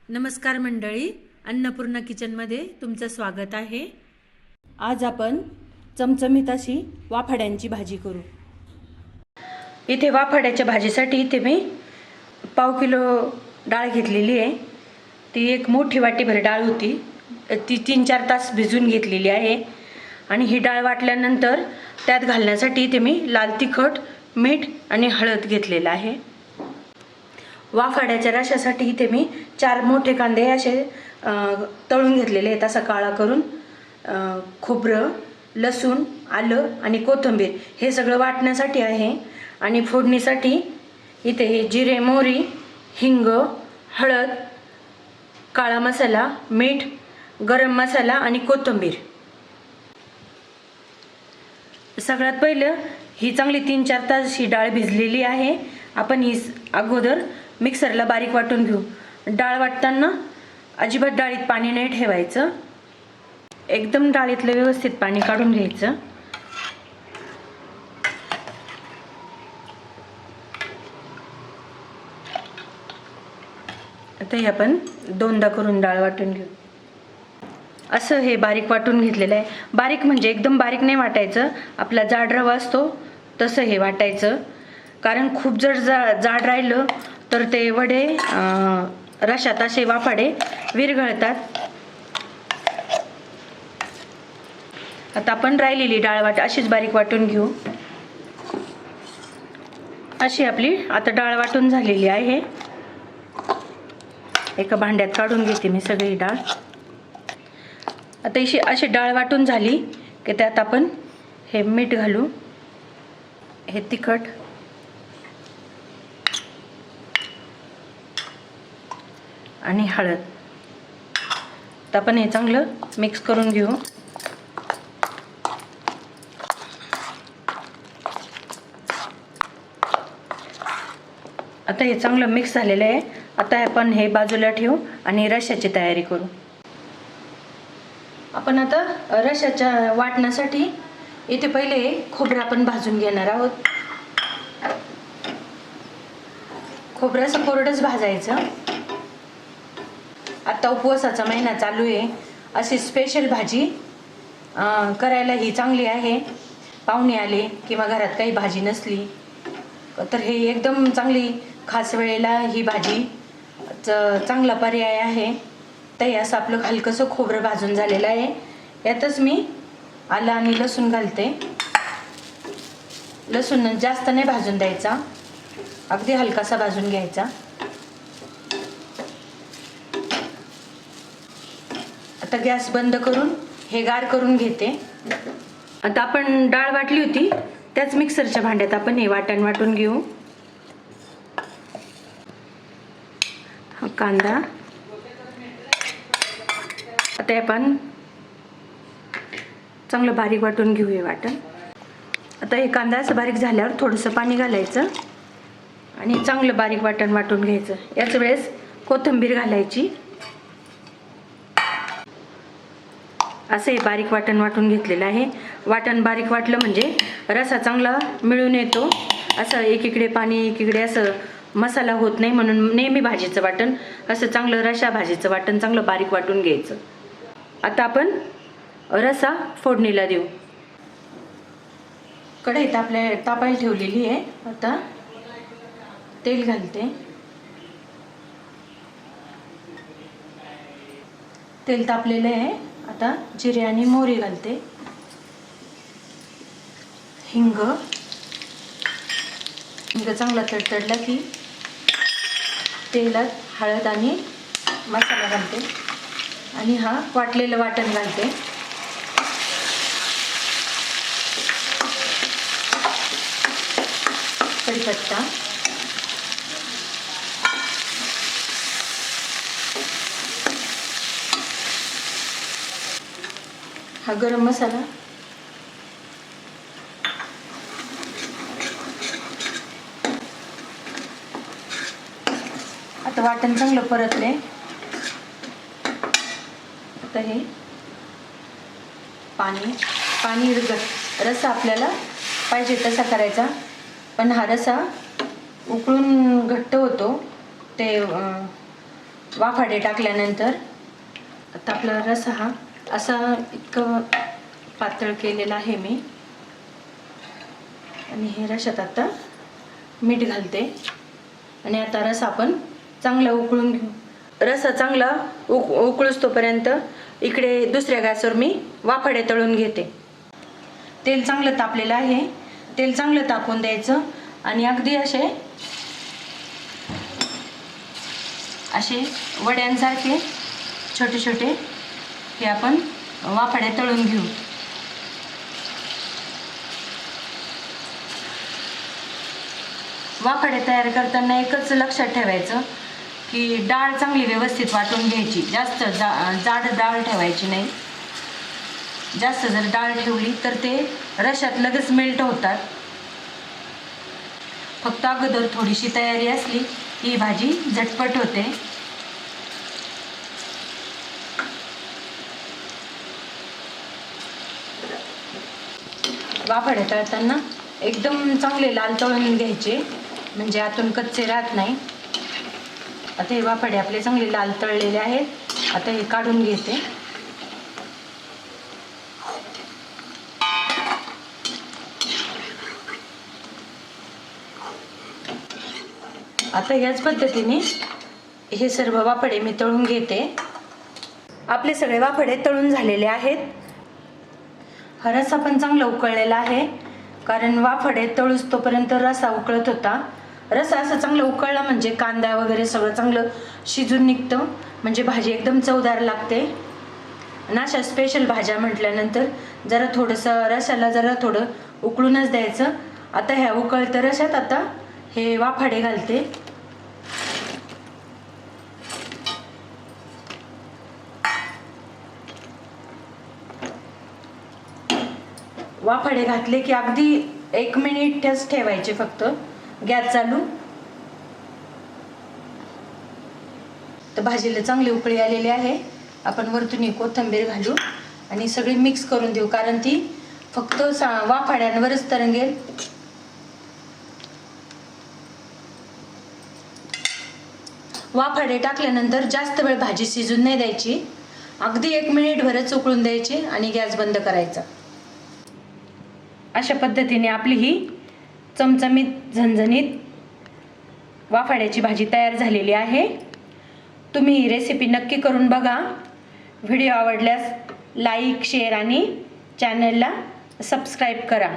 नमस्कार मंडळी, अन्नपूर्णा किचनमध्ये तुमचं स्वागत आहे। आज आपण चमचमीत अशी वाफाड्यांची भाजी करू। इथे वाफाड्याच्या भाजीसाठी इथे मी पाव किलो डाळ घेतलेली आहे। ती एक मोठी वाटीभर डाळ होती, ती 3-4 तास भिजून घेतलेली आहे। आणि ही डाळ वाटल्यानंतर त्यात घालण्यासाठी इथे मी लाल तिखट, मीठ आणि हळद घेतलेलं आहे। वाफाड्याच्या रशासाठी इथे मी 4 मोठे कांदे असे तळून घेतलेले आहेत, असा काळा करून। खोबरं, लसूण, आलं आणि कोथिंबीर हे सगळं वाटण्यासाठी आहे। आणि फोडणीसाठी इथे हे जिरे, मोहरी, हिंग, हळद, काळा मसाला, मीठ, गरम मसाला आणि कोथिंबीर। सगळ्यात पहिलं ही चांगली 3-4 तास ही डाळ भिजलेली आहे। आपण ही अगोदर मिक्सरला बारीक वाटून घेऊ। डाळ वाटताना अजिबात डाळीत पाणी नाही ठेवायचं, एकदम डाळीतलं व्यवस्थित पाणी काढून घ्यायचं। आता हे आपण 2दा करून डाळ वाटून घेऊ। असं हे बारीक वाटून घेतलेलं आहे। बारीक म्हणजे एकदम बारीक नाही वाटायचं, आपला जाड रवा असतो तसं हे वाटायचं। कारण खूप जर जाड राहिलं तर ते वडे रशात असे वाफाडे विरघळतात। आता आपण राहिलेली डाळ अशीच बारीक वाटून घेऊ। अशी आपली आता डाळ वाटून झालेली आहे। एका भांड्यात काढून घेते मी सगळी डाळ। आता अशी डाळ वाटून झाली की त्यात आपण हे मीठ घालू, हे तिखट, आणि हळद। तर आपण हे चांगलं मिक्स करून घेऊ। आता हे चांगलं मिक्स झालेलं आहे। आता आपण हे बाजूला ठेवू आणि रशाची तयारी करू। आपण आता रशाच्या वाटण्यासाठी इथे पहिले खोबरं आपण भाजून घेणार आहोत। खोबरं असं कोरडंच भाजायचं। आता उपवासाचा महिना चालू आहे, अशी स्पेशल भाजी करायला ही चांगली आहे। पाहुणे आले किंवा घरात काही भाजी नसली तर हे एकदम चांगली खास वेळेला ही भाजी चांगला पर्याय आहे। तर असं आपलं हलकंसं खोबरं भाजून झालेलं आहे। यातच मी आलं आणि लसूण घालते। लसूण जास्त नाही भाजून द्यायचा, अगदी हलकासा भाजून घ्यायचा। आता गॅस बंद करून हे गार करून घेते। आता आपण डाळ वाटली होती त्याच मिक्सरच्या भांड्यात आपण हे वाटण वाटून घेऊ। हा कांदा, आता आपण चांगलं बारीक वाटून घेऊ हे वाटण। आता हे कांदा असं बारीक झाल्यावर थोडंसं पाणी घालायचं आणि चांगलं बारीक वाटण वाटून घ्यायचं। याच वेळेस कोथिंबीर घालायची। असं हे बारीक वाटण वाटून घेतलेलं आहे। वाटण बारीक वाटलं म्हणजे रसा चांगला मिळून येतो। असं एकीकडे पाणी एकीकडे असं मसाला होत नाही, म्हणून नेहमी भाजीचं वाटण असं चांगलं रसा भाजीचं वाटण चांगलं बारीक वाटून घ्यायचं। आता आपण रसा फोडणीला देऊ। कढईत आपल्या तापायला ठेवलेली आहे। आता तेल घालते। तेल तापलेलं आहे। आता जिरे आणि मोहरी घालते, हिंग चांगला तडतडला की तेलात हळद आणि मसाला घालते आणि हा वाटलेलं वाटण घालते। कढीपत्ता, हा गरम मसाला, आता वाटण चांगलं परतले। आता हे पाणी रसा आपल्याला पाहिजे तसा करायचा, पण हा रसा उकळून घट्ट होतो, ते वाफाडे टाकल्यानंतर आता आपला रस्सा हा असा इतकं पातळ केलेला आहे मी. आणि हे रश्यात आता मीठ घालते आणि आता रस्सा आपण चांगला उकळून घेऊ. रस्सा चांगला उकळूस तोपर्यंत इकडे दुसऱ्या गॅसवर मी वाफाडे तळून घेते. तेल चांगलं तापलेलं आहे. तेल चांगलं तापवून द्यायचं आणि अगदी असे वड्यांसारखे छोटे छोटे हे आपण वाफाडे तळून घेऊ. वाफाडे तयार करताना एकच लक्षात ठेवायचं की डाळ चांगली व्यवस्थित वाटून घ्यायची. जास्त जाड डाळ ठेवायची नाही. जास्त जर डाळ ठेवली तर ते रश्यात लगेच मेल्ट होतात. फक्त अगोदर थोडीशी तयारी असली ही भाजी झटपट होते. वाफाडे तळताना एकदम चांगले लाल तळून घ्यायचे म्हणजे आतून कच्चे राहत नाही. आता हे वाफाडे आपले चांगले लाल तळलेले आहेत. आता हे काढून घेते. आता याच पद्धतीने हे सर्व वाफाडे मी तळून घेते. आपले सगळे वाफाडे तळून झालेले आहेत. हा रस्सा पण चांगला उकळलेला आहे कारण वाफाडे तळूस तोपर्यंत रस्सा उकळत होता. रस्सा असं चांगलं उकळला म्हणजे कांदा वगैरे सगळं चांगलं शिजून निघतं म्हणजे भाजी एकदम चवदार लागते. आणि अशा स्पेशल भाज्या म्हटल्यानंतर जरा थोडंसं रस्स्याला जरा थोडं उकळूनच द्यायचं. आता ह्या उकळत्या रश्यात आता हे वाफाडे घालते. वाफाडे घातले की अगदी 1 मिनिटच ठेवायचे फक्त गॅस चालू. तर भाजीला चांगली उकळी आलेली आहे. आपण वरतून कोथिंबीर घालू आणि सगळी मिक्स करून देऊ कारण ती फक्त वाफाड्यांवरच तरंगेल. वाफाडे टाकल्यानंतर जास्त वेळ भाजी शिजून नाही द्यायची. अगदी 1 मिनिटभरच उकळून द्यायची आणि गॅस बंद करायचा. अशा पद्धतीने आपली ही चमचमीत झणझणीत वाफाड्याची भाजी तयार झालेली आहे. तुम्ही ही रेसिपी नक्की करून बघा. व्हिडिओ आवडल्यास लाईक, शेअर आणि चॅनलला सबस्क्राईब करा.